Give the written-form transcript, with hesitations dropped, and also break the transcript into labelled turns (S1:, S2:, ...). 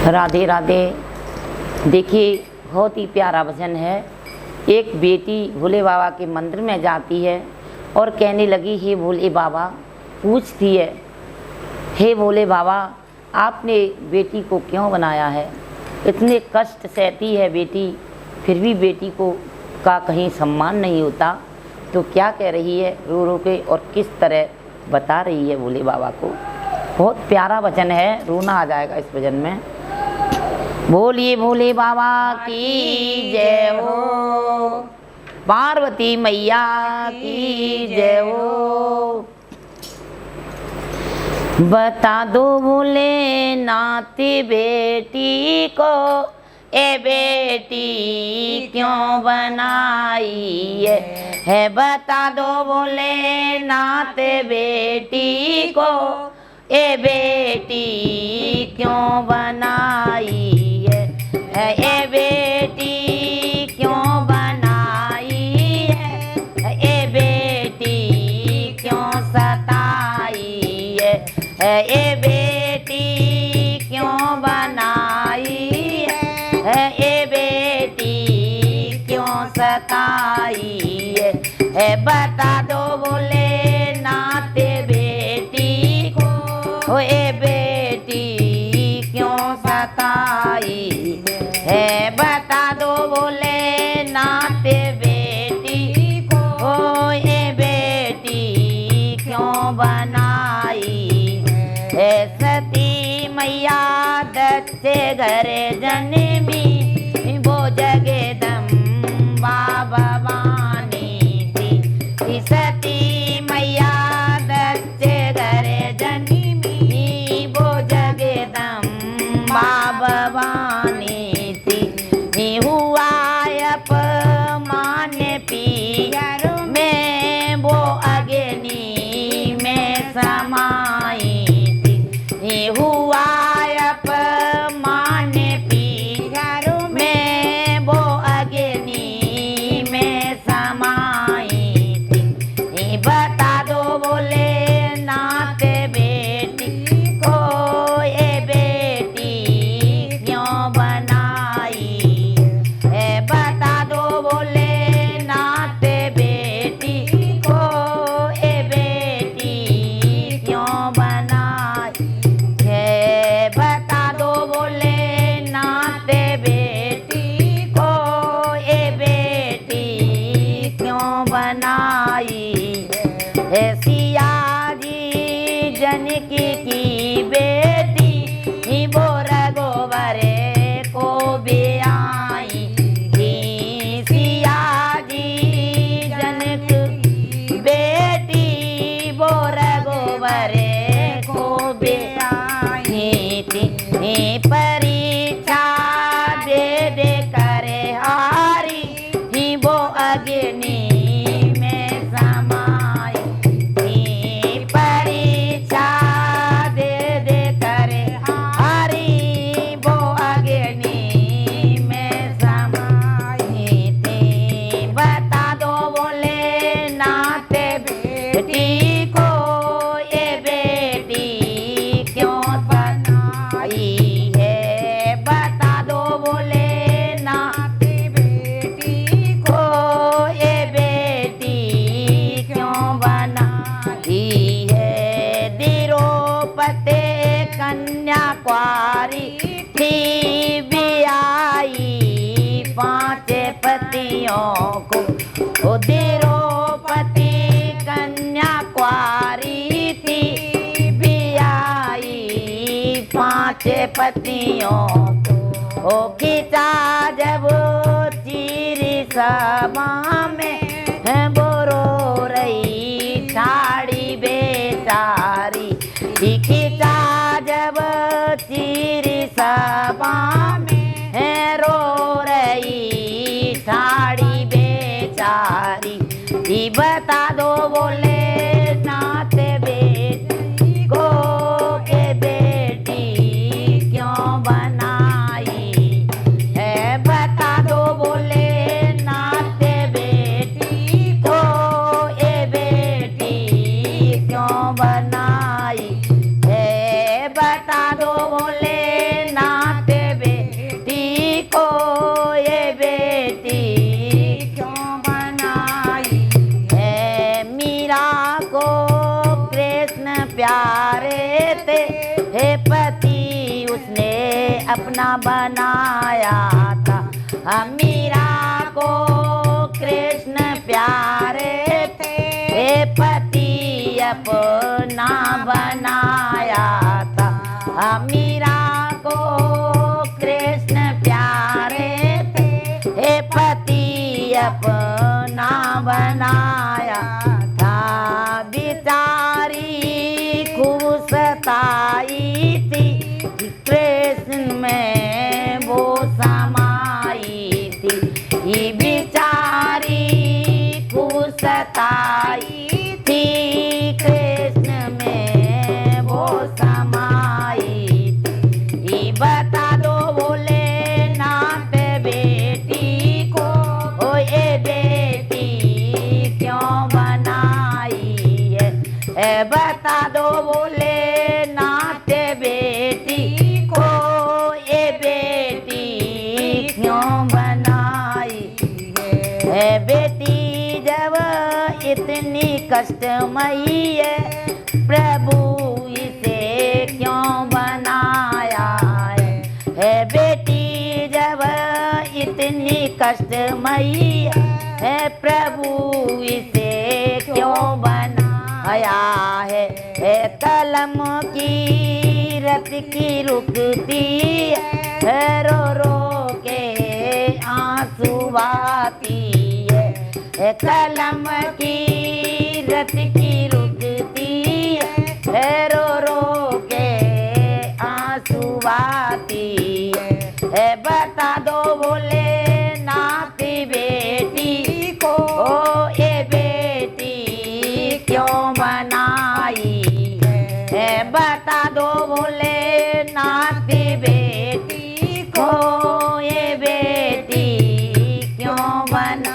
S1: राधे राधे। देखिए, बहुत ही प्यारा भजन है। एक बेटी भोले बाबा के मंदिर में जाती है और कहने लगी, हे भोले बाबा, पूछती है, हे भोले बाबा, आपने बेटी को क्यों बनाया है? इतने कष्ट सहती है बेटी, फिर भी बेटी को का कहीं सम्मान नहीं होता। तो क्या कह रही है रो रो के और किस तरह बता रही है भोले बाबा को। बहुत प्यारा वचन है, रोना आ जाएगा इस भजन में। बोलिए भोले बाबा की जय हो, पार्वती मैया की जय हो। बता दो भोले नाथ बेटी को, ए बेटी क्यों बनाई है? बता दो भोले नाथ बेटी को, ए बेटी क्यों बनाई है? ए बेटी क्यों बनाई है? ए बेटी क्यों सताई है? ए बेटी क्यों बनाई है? ए बेटी क्यों सताई है? बता दो बोले नाथ बेटी को, ओ ए बेटी क्यों सताई है? बता दो बोले नाथ बेटी को, ओ ए बेटी क्यों बनाई है? सती मैया दत्त घर जन्मी, वो जगदम्बा भवानी थी। सती मैया दत्त घर जन्मी, वो जगदम्बा भवानी थी। हुआ अपमान पियर में, वो अग्नि में समाई थी। हुआ अपमान पियर में, वो अग्नि में समाई थी। बता दो बोले नाथ बेटी को, ए बेटी क्यों बनाई है? बता दो बोले नाथ बेटी को, ए बेटी क्यों बनाई है? बता दो बोले नाथ बेटी को, ए बेटी क्यों बनाई है? सिया जी जनकी की बेटी, वो रघुवर को ब्याई थी। सिया जी जनक की बेटी, वो रघुवर को ब्याई थी। परीक्षा दे दे कर हारी, वो अग्नि में समाई थी। परीक्षा दे दे कर हारी, वो अग्नि में समाई थी। बता दो बोले नाथ बेटी को, ए बेटी क्यों बनाई है? बता दो बोले नाथ बेटी को, ए बेटी क्यों बनाई है? द्रौपदी कन्या कुंवारी थी, ब्याई 5 पतियों को। ओ द्रौपदी कन्या कुंवारी थी, ब्याई 5 पतियों को। ओ खींचा जब चीर सभा में, वो रो रही साड़ी बेचारी। खींचा जब चीर सभा में, रो रही साड़ी बेचारी। बता दो बोले नाथ बेटी को, के बेटी क्यों बनाई है? बता दो बोले नाथ बेटी अपना बनाया था। मीरा को कृष्ण प्यारे थे, पति अपना बनाया था। मीरा को कृष्ण प्यारे थे, पति अपना बनाया था। बिचारी खूब सताई थी, कृष्ण में वो समाई थी। ये बिचारी खूब सताई थी, कृष्ण में वो समाई थी। ये बता दो बोले नाथ बेटी को, ओ ये बेटी क्यों बनाई है। बता दो बोले नाथ बेटी को, ये बेटी क्यों बनाई है। बेटी जब इतनी कष्टमयी है, प्रभु इसे क्यों बनाया है। बेटी जब इतनी कष्टमयी है, प्रभु इसे क्यों बनाया है। कलम की रत की रुकती है, रो रो के आंसू बहाती है। कलम की रत की रुकती है, रो रो के आंसू बहाती है। बता दो बोले नाथ बेटी को, ओ ये बेटी क्यों बनाई है। बता दो बोले नाथ बेटी को, ये बेटी क्यों बनाई।